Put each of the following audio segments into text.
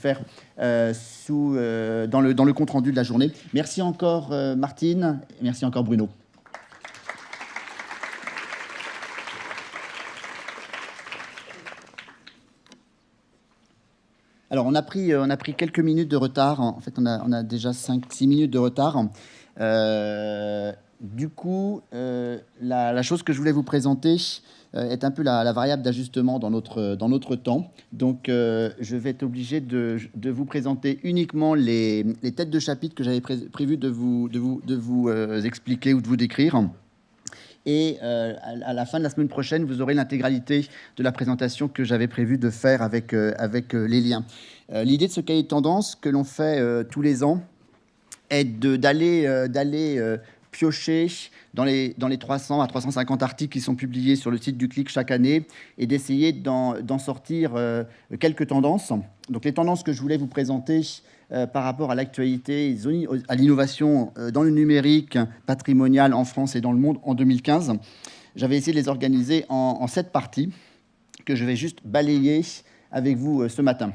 faire dans le compte-rendu de la journée. Merci encore Martine, et merci encore Bruno. Alors, on a pris quelques minutes de retard. En fait, on a déjà 5-6 minutes de retard. Du coup, la chose que je voulais vous présenter est un peu la variable d'ajustement dans notre temps. Donc, je vais être obligé de vous présenter uniquement les têtes de chapitre que j'avais prévu de vous expliquer ou de vous décrire. Et à la fin de la semaine prochaine, vous aurez l'intégralité de la présentation que j'avais prévu de faire avec les liens. L'idée de ce cahier de tendance que l'on fait tous les ans est d'aller piocher dans les 300 à 350 articles qui sont publiés sur le site du CLIC chaque année et d'essayer d'en sortir quelques tendances. Donc les tendances que je voulais vous présenter par rapport à l'actualité, à l'innovation dans le numérique patrimonial en France et dans le monde en 2015. J'avais essayé de les organiser en 7 parties que je vais juste balayer avec vous ce matin.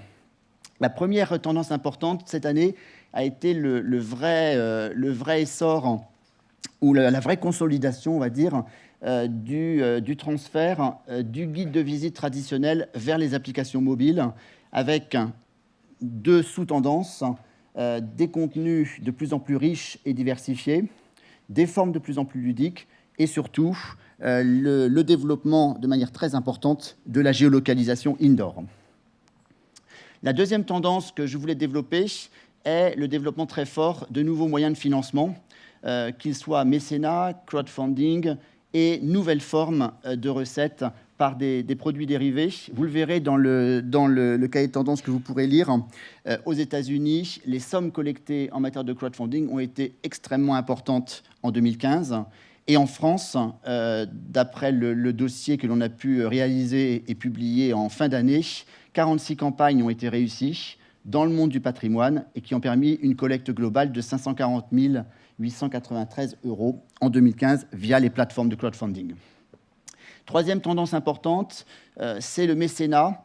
La première tendance importante cette année a été le vrai essor ou la vraie consolidation, on va dire, du transfert du guide de visite traditionnel vers les applications mobiles avec 2 sous-tendances, des contenus de plus en plus riches et diversifiés, des formes de plus en plus ludiques et surtout le développement de manière très importante de la géolocalisation indoor. La deuxième tendance que je voulais développer est le développement très fort de nouveaux moyens de financement, qu'ils soient mécénat, crowdfunding et nouvelles formes de recettes par des produits dérivés. Vous le verrez dans le cahier de tendance que vous pourrez lire. Aux États-Unis, les sommes collectées en matière de crowdfunding ont été extrêmement importantes en 2015. Et en France, d'après le dossier que l'on a pu réaliser et publier en fin d'année, 46 campagnes ont été réussies dans le monde du patrimoine et qui ont permis une collecte globale de 540 893 € en 2015 via les plateformes de crowdfunding. Troisième tendance importante, c'est le mécénat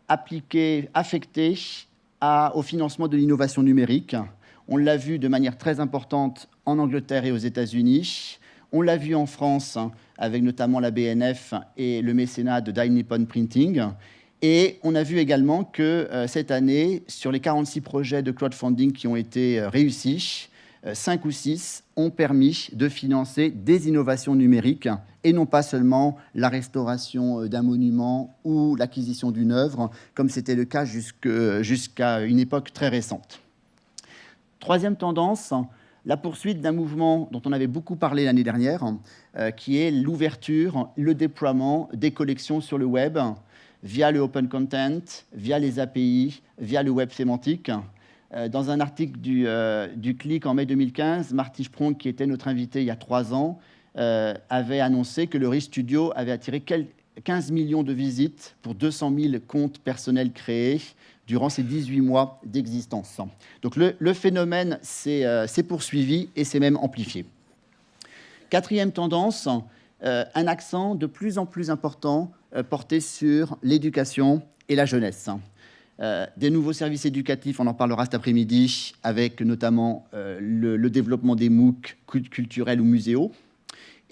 affecté au financement de l'innovation numérique. On l'a vu de manière très importante en Angleterre et aux États-Unis. On l'a vu en France avec notamment la BNF et le mécénat de Dai Nippon Printing. Et on a vu également que cette année, sur les 46 projets de crowdfunding qui ont été réussis, 5 ou 6 ont permis de financer des innovations numériques et non pas seulement la restauration d'un monument ou l'acquisition d'une œuvre, comme c'était le cas jusqu'à une époque très récente. Troisième tendance, la poursuite d'un mouvement dont on avait beaucoup parlé l'année dernière, qui est l'ouverture, le déploiement des collections sur le web via le open content, via les API, via le web sémantique. Dans un article du CLIC en mai 2015, Marty Sprong, qui était notre invité il y a 3 ans, avait annoncé que le ReStudio avait attiré 15 millions de visites pour 200 000 comptes personnels créés durant ces 18 mois d'existence. Donc le phénomène s'est poursuivi et s'est même amplifié. Quatrième tendance, un accent de plus en plus important porté sur l'éducation et la jeunesse. Des nouveaux services éducatifs, on en parlera cet après-midi, avec notamment le développement des MOOC culturels ou muséaux.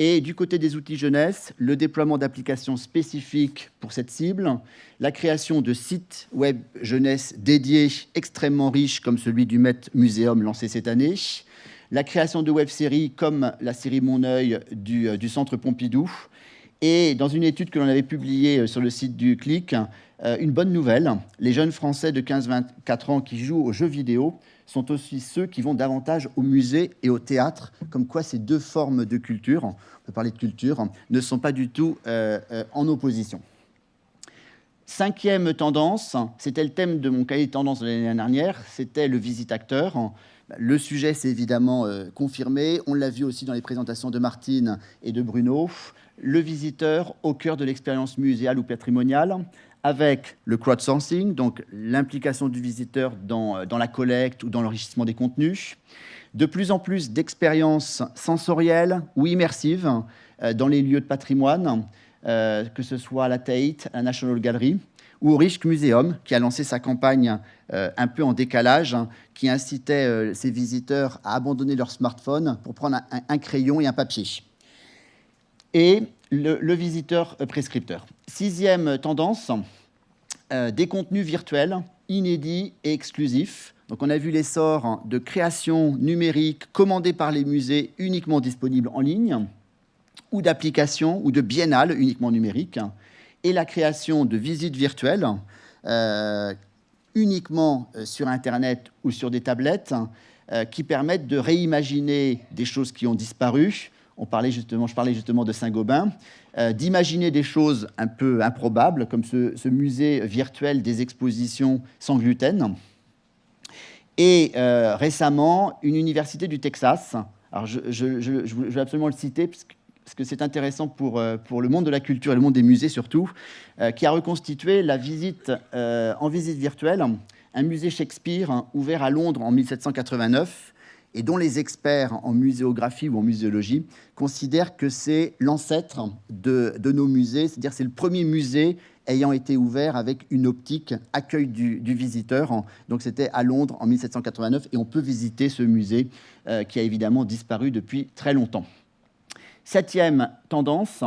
Et du côté des outils jeunesse, le déploiement d'applications spécifiques pour cette cible, la création de sites web jeunesse dédiés extrêmement riches, comme celui du Met Museum lancé cette année, la création de web-séries comme la série Mon œil du Centre Pompidou, et dans une étude que l'on avait publiée sur le site du CLIC, une bonne nouvelle, les jeunes Français de 15-24 ans qui jouent aux jeux vidéo sont aussi ceux qui vont davantage au musée et au théâtre, comme quoi ces 2 formes de culture, on peut parler de culture, ne sont pas du tout en opposition. Cinquième tendance, c'était le thème de mon cahier de tendance de l'année dernière, c'était le visite-acteur. Le sujet s'est évidemment confirmé, on l'a vu aussi dans les présentations de Martine et de Bruno, le visiteur au cœur de l'expérience muséale ou patrimoniale, avec le crowdsourcing, donc l'implication du visiteur dans la collecte ou dans l'enrichissement des contenus, de plus en plus d'expériences sensorielles ou immersives dans les lieux de patrimoine, que ce soit à la Tate, à la National Gallery, ou au Rijksmuseum, qui a lancé sa campagne un peu en décalage, qui incitait ses visiteurs à abandonner leur smartphone pour prendre un crayon et un papier. Et le visiteur prescripteur. 6e tendance, des contenus virtuels, inédits et exclusifs. Donc on a vu l'essor de créations numériques commandées par les musées uniquement disponibles en ligne, ou d'applications ou de biennales uniquement numériques, et la création de visites virtuelles uniquement sur Internet ou sur des tablettes qui permettent de réimaginer des choses qui ont disparu. Je parlais justement de Saint-Gobain, d'imaginer des choses un peu improbables, comme ce musée virtuel des expositions sans gluten. Et récemment, une université du Texas, alors je veux absolument le citer, parce que c'est intéressant pour le monde de la culture et le monde des musées surtout, qui a reconstitué la visite en visite virtuelle, un musée Shakespeare ouvert à Londres en 1789, et dont les experts en muséographie ou en muséologie considèrent que c'est l'ancêtre de nos musées, c'est-à-dire c'est le premier musée ayant été ouvert avec une optique accueil du visiteur. Donc c'était à Londres en 1789, et on peut visiter ce musée qui a évidemment disparu depuis très longtemps. 7e tendance,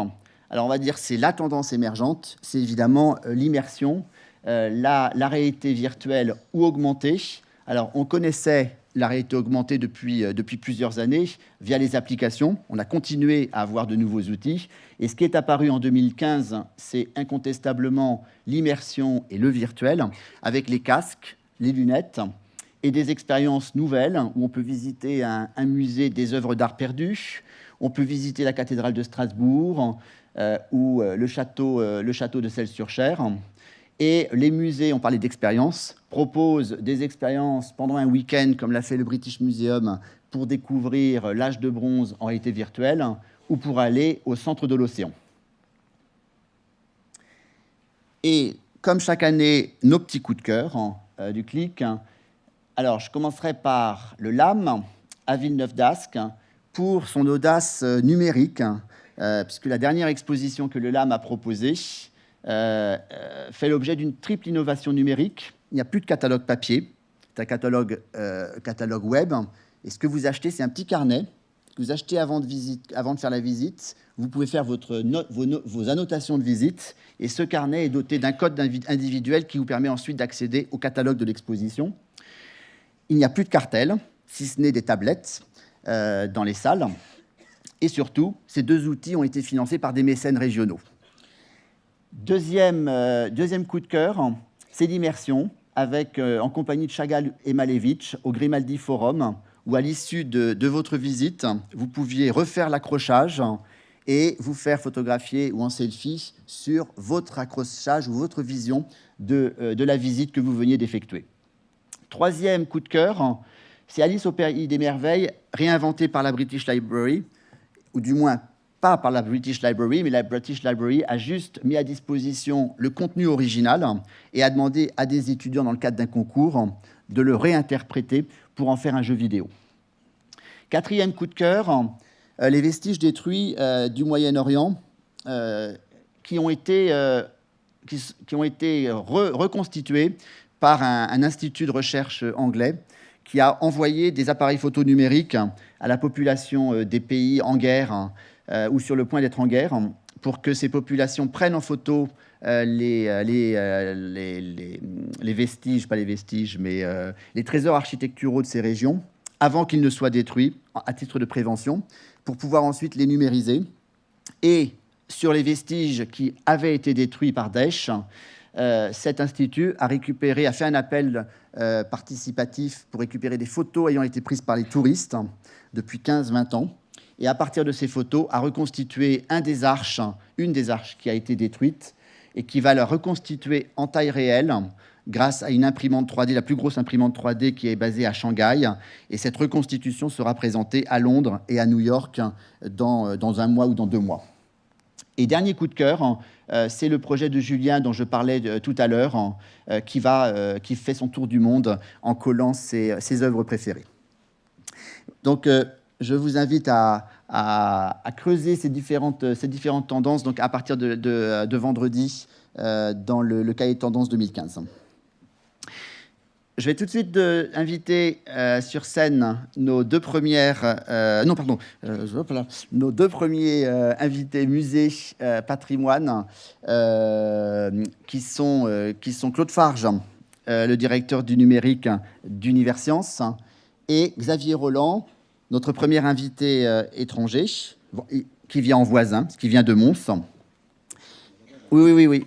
alors on va dire c'est la tendance émergente, c'est évidemment l'immersion, la réalité virtuelle ou augmentée. Alors on connaissait la réalité augmentée depuis plusieurs années via les applications. On a continué à avoir de nouveaux outils. Et ce qui est apparu en 2015, c'est incontestablement l'immersion et le virtuel, avec les casques, les lunettes et des expériences nouvelles où on peut visiter un musée des œuvres d'art perdues, on peut visiter la cathédrale de Strasbourg ou le château de Celles-sur-Cher. Et les musées, on parlait d'expériences, proposent des expériences pendant un week-end, comme l'a fait le British Museum, pour découvrir l'âge de bronze en réalité virtuelle, ou pour aller au centre de l'océan. Et comme chaque année, nos petits coups de cœur du CLIC. Alors, je commencerai par le LAM à Villeneuve-d'Ascq pour son audace numérique, puisque la dernière exposition que le LAM a proposée fait l'objet d'une triple innovation numérique. Il n'y a plus de catalogue papier, c'est un catalogue web. Et ce que vous achetez, c'est un petit carnet que vous achetez avant de faire la visite. Vous pouvez faire vos annotations de visite. Et ce carnet est doté d'un code individuel qui vous permet ensuite d'accéder au catalogue de l'exposition. Il n'y a plus de cartels, si ce n'est des tablettes dans les salles. Et surtout, ces deux outils ont été financés par des mécènes régionaux. Deuxième coup de cœur, c'est l'immersion, en compagnie de Chagall et Malevich au Grimaldi Forum, où à l'issue de votre visite, vous pouviez refaire l'accrochage et vous faire photographier ou en selfie sur votre accrochage ou votre vision de la visite que vous veniez d'effectuer. Troisième coup de cœur, c'est Alice au Pays des Merveilles, réinventée par la British Library, ou du moins pas par la British Library, mais la British Library a juste mis à disposition le contenu original et a demandé à des étudiants, dans le cadre d'un concours, de le réinterpréter pour en faire un jeu vidéo. Quatrième coup de cœur, les vestiges détruits du Moyen-Orient qui ont été reconstitués par un institut de recherche anglais qui a envoyé des appareils photo numériques à la population des pays en guerre ou sur le point d'être en guerre, pour que ces populations prennent en photo les vestiges, pas les vestiges, mais les trésors architecturaux de ces régions, avant qu'ils ne soient détruits, à titre de prévention, pour pouvoir ensuite les numériser. Et sur les vestiges qui avaient été détruits par Daesh, cet institut a fait un appel participatif pour récupérer des photos ayant été prises par les touristes depuis 15-20 ans. Et à partir de ces photos, a reconstitué une des arches qui a été détruite et qui va la reconstituer en taille réelle grâce à une imprimante 3D, la plus grosse imprimante 3D qui est basée à Shanghai. Et cette reconstitution sera présentée à Londres et à New York dans un mois ou dans 2 mois. Et dernier coup de cœur, c'est le projet de Julien dont je parlais tout à l'heure, qui fait son tour du monde en collant ses œuvres préférées. Donc, je vous invite à creuser ces différentes tendances. Donc, à partir de vendredi, dans le cahier de tendance 2015. Je vais tout de suite inviter sur scène nos deux premières, nos deux premiers invités musée patrimoine, qui sont Claude Farge, le directeur du numérique d'Universcience, et Xavier Roland, notre premier invité étranger, qui vient en voisin, qui vient de Mons. Oui.